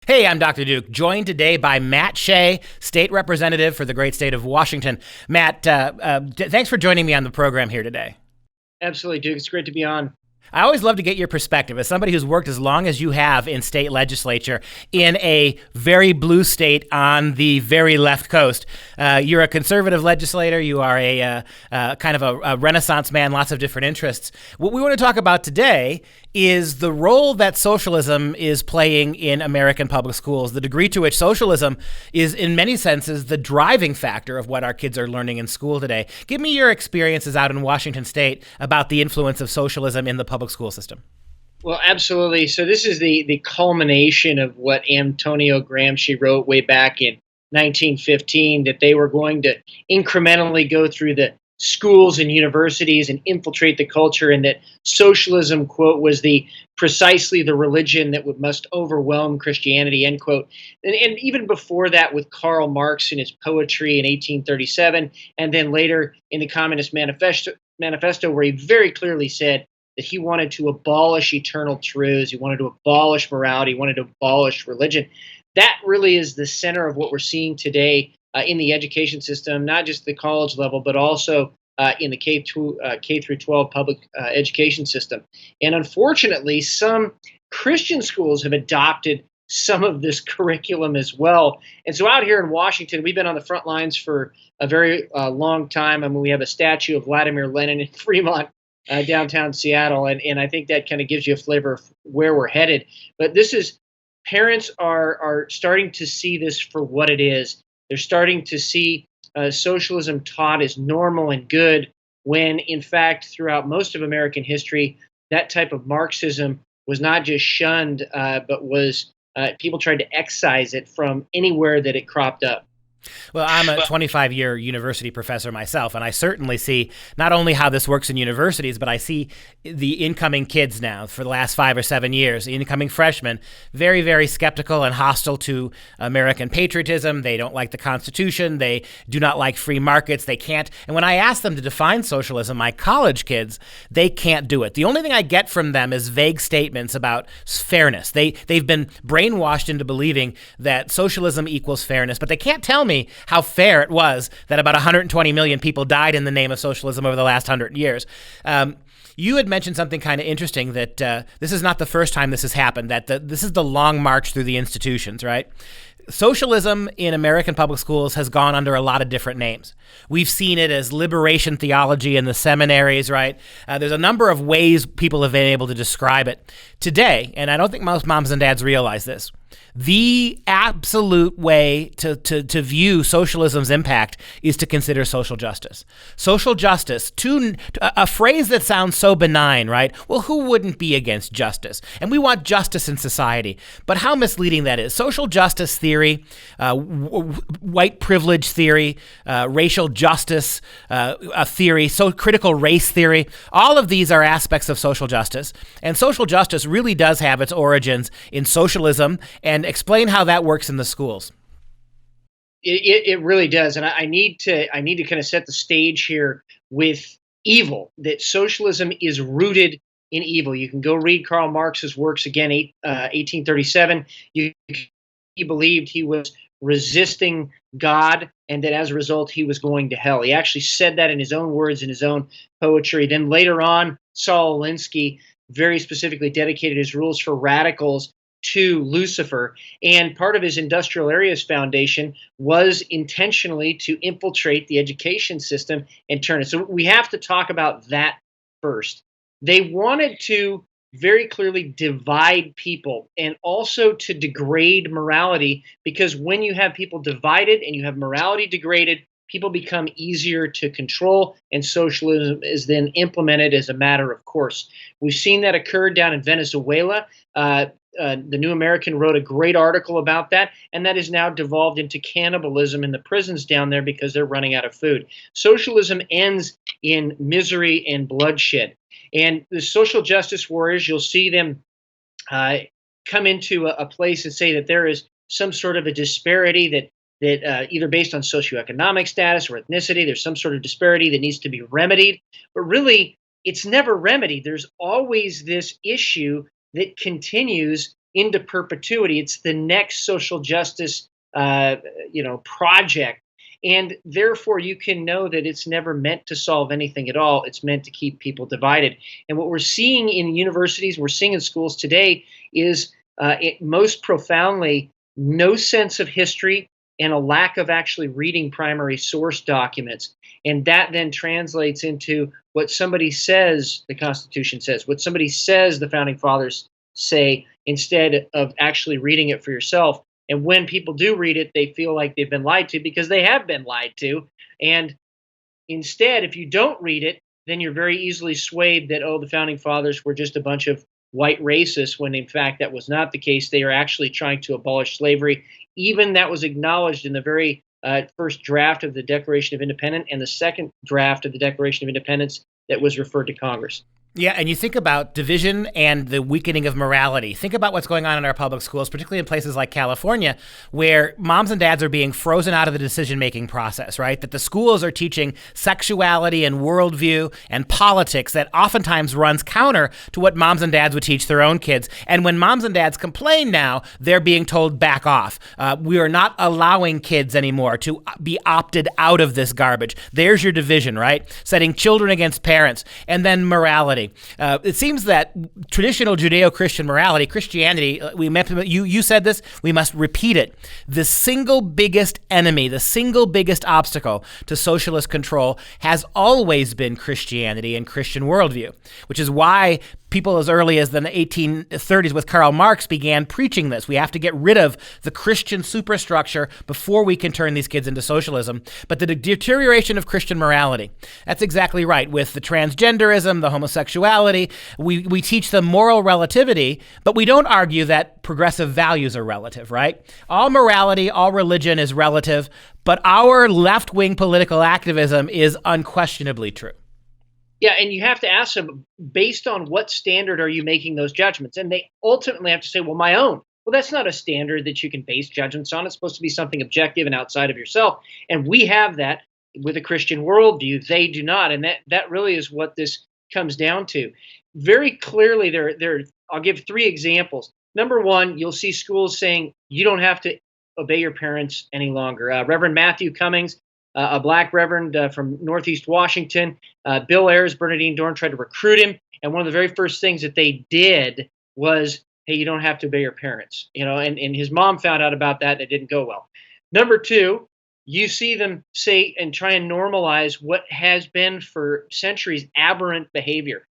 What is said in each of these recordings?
Hey, I'm Dr. Duke, joined today by Matt Shea, State Representative for the great state of Washington. Matt, thanks for joining me on the program here today. Absolutely, Duke. It's great to be on. I always love to get your perspective as somebody who's worked as long as you have in state legislature in a very blue state on the very left coast. You're a conservative legislator. You are a kind of a Renaissance man, lots of different interests. What we want to talk about today is the role that socialism is playing in American public schools, the degree to which socialism is, in many senses, the driving factor of what our kids are learning in school today. Give me your experiences out in Washington State about the influence of socialism in the public school system. Well, absolutely. So this is the culmination of what Antonio Gramsci wrote way back in 1915, that they were going to incrementally go through the schools and universities and infiltrate the culture, and that socialism, quote, was precisely the religion that must overwhelm Christianity, end quote. And even before that, with Karl Marx in his poetry in 1837, and then later in the Communist Manifesto, where he very clearly said that he wanted to abolish eternal truths, he wanted to abolish morality, he wanted to abolish religion. That really is the center of what we're seeing today in the education system, not just the college level, but also in the K through 12 public education system. And unfortunately, some Christian schools have adopted some of this curriculum as well. And so out here in Washington, we've been on the front lines for a very long time. I mean, we have a statue of Vladimir Lenin in Fremont, downtown Seattle, and I think that kind of gives you a flavor of where we're headed. But parents are starting to see this for what it is. They're starting to see socialism taught as normal and good, when in fact throughout most of American history, that type of Marxism was not just shunned, but was people tried to excise it from anywhere that it cropped up. Well, I'm a 25-year university professor myself, and I certainly see not only how this works in universities, but I see the incoming kids now for the last 5 or 7 years, the incoming freshmen, very, very skeptical and hostile to American patriotism. They don't like the Constitution. They do not like free markets. They can't. And when I ask them to define socialism, my college kids, they can't do it. The only thing I get from them is vague statements about fairness. They've been brainwashed into believing that socialism equals fairness, but they can't tell me how fair it was that about 120 million people died in the name of socialism over the last 100 years. You had mentioned something kind of interesting, that this is not the first time this has happened, that this is the long march through the institutions, right? Socialism in American public schools has gone under a lot of different names. We've seen it as liberation theology in the seminaries, right? There's a number of ways people have been able to describe it. Today, and I don't think most moms and dads realize this, the absolute way to view socialism's impact is to consider social justice. Social justice, a phrase that sounds so benign, right? Well, who wouldn't be against justice? And we want justice in society. But how misleading that is. Social justice theory, white privilege theory, racial justice theory, so critical race theory, all of these are aspects of social justice. And social justice really does have its origins in socialism, and explain how that works in the schools. It really does, and I need to kind of set the stage here with evil. That socialism is rooted in evil. You can go read Karl Marx's works again, 1837. He believed he was resisting God, and that as a result he was going to hell. He actually said that in his own words, in his own poetry. Then later on, Saul Alinsky very specifically dedicated his Rules for Radicals to Lucifer, and part of his Industrial Areas Foundation was intentionally to infiltrate the education system and turn it. So we have to talk about that first. They wanted to very clearly divide people and also to degrade morality, because when you have people divided and you have morality degraded, people become easier to control, and socialism is then implemented as a matter of course. We've seen that occur down in Venezuela. The New American wrote a great article about that, and that is now devolved into cannibalism in the prisons down there because they're running out of food. Socialism ends in misery and bloodshed. And the social justice warriors, you'll see them come into a place and say that there is some sort of a disparity that either based on socioeconomic status or ethnicity, there's some sort of disparity that needs to be remedied. But really, it's never remedied. There's always this issue that continues into perpetuity. It's the next social justice, project. And therefore, you can know that it's never meant to solve anything at all. It's meant to keep people divided. And what we're seeing in universities, we're seeing in schools today is most profoundly no sense of history and a lack of actually reading primary source documents. And that then translates into what somebody says the Constitution says, what somebody says the Founding Fathers say, instead of actually reading it for yourself. And when people do read it, they feel like they've been lied to because they have been lied to. And instead, if you don't read it, then you're very easily swayed that, oh, the Founding Fathers were just a bunch of white racists, when in fact that was not the case. They are actually trying to abolish slavery. Even that was acknowledged in the very first draft of the Declaration of Independence and the second draft of the Declaration of Independence that was referred to Congress. Yeah, and you think about division and the weakening of morality. Think about what's going on in our public schools, particularly in places like California, where moms and dads are being frozen out of the decision-making process, right? That the schools are teaching sexuality and worldview and politics that oftentimes runs counter to what moms and dads would teach their own kids. And when moms and dads complain now, they're being told back off. We are not allowing kids anymore to be opted out of this garbage. There's your division, right? Setting children against parents. And then morality. It seems that traditional Judeo-Christian morality, Christianity, you said this, we must repeat it. The single biggest enemy, the single biggest obstacle to socialist control has always been Christianity and Christian worldview, which is why people as early as the 1830s with Karl Marx began preaching this. We have to get rid of the Christian superstructure before we can turn these kids into socialism. But the deterioration of Christian morality, that's exactly right. With the transgenderism, the homosexuality, we teach them moral relativity, but we don't argue that progressive values are relative, right? All morality, all religion is relative, but our left-wing political activism is unquestionably true. Yeah, and you have to ask them, based on what standard are you making those judgments? And they ultimately have to say, well, my own. Well, that's not a standard that you can base judgments on. It's supposed to be something objective and outside of yourself. And we have that with a Christian worldview. They do not. And that really is what this comes down to. Very clearly, I'll give 3 examples. Number one, you'll see schools saying you don't have to obey your parents any longer. Reverend Matthew Cummings, a black reverend from Northeast Washington. Bill Ayers, Bernadine Dorn tried to recruit him, and one of the very first things that they did was, hey, you don't have to obey your parents. And his mom found out about that, and it didn't go well. Number 2, you see them say and try and normalize what has been for centuries aberrant behavior.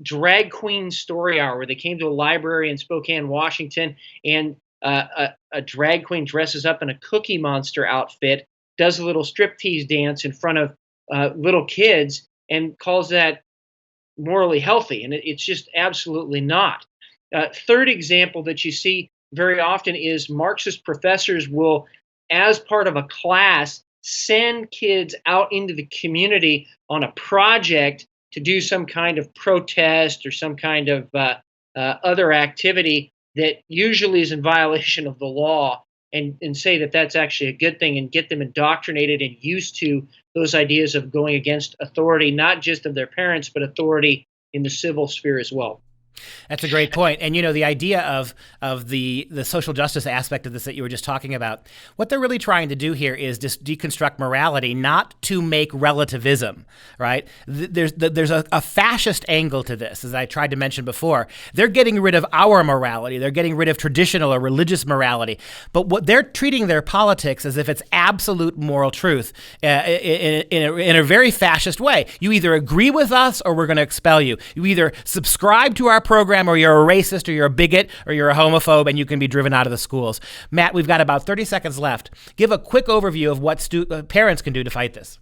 Drag queen story hour, where they came to a library in Spokane, Washington, and a drag queen dresses up in a Cookie Monster outfit, does a little striptease dance in front of little kids, and calls that morally healthy. And it's just absolutely not. Third example that you see very often is Marxist professors will, as part of a class, send kids out into the community on a project to do some kind of protest or some kind of other activity that usually is in violation of the law, and say that that's actually a good thing, and get them indoctrinated and used to those ideas of going against authority, not just of their parents, but authority in the civil sphere as well. That's a great point. And, the idea of the social justice aspect of this that you were just talking about, what they're really trying to do here is just deconstruct morality, not to make relativism, right? There's a fascist angle to this, as I tried to mention before. They're getting rid of our morality. They're getting rid of traditional or religious morality. But what they're treating their politics as if it's absolute moral truth in a very fascist way. You either agree with us or we're going to expel you. You either subscribe to our program or you're a racist or you're a bigot or you're a homophobe, and you can be driven out of the schools. Matt, we've got about 30 seconds left. Give a quick overview of what parents can do to fight this.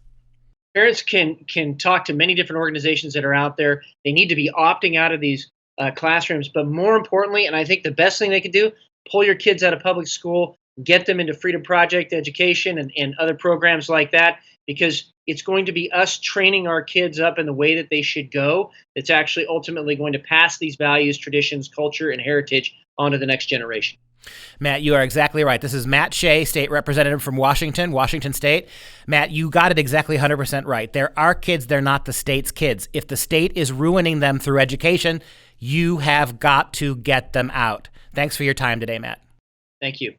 Parents can talk to many different organizations that are out there. They need to be opting out of these classrooms. But more importantly, and I think the best thing they can do, pull your kids out of public school, get them into Freedom Project education and other programs like that, because it's going to be us training our kids up in the way that they should go that's actually ultimately going to pass these values, traditions, culture, and heritage on to the next generation. Matt, you are exactly right. This is Matt Shea, State Representative from Washington State. Matt, you got it exactly 100% right. They're our kids. They're not the state's kids. If the state is ruining them through education, you have got to get them out. Thanks for your time today, Matt. Thank you.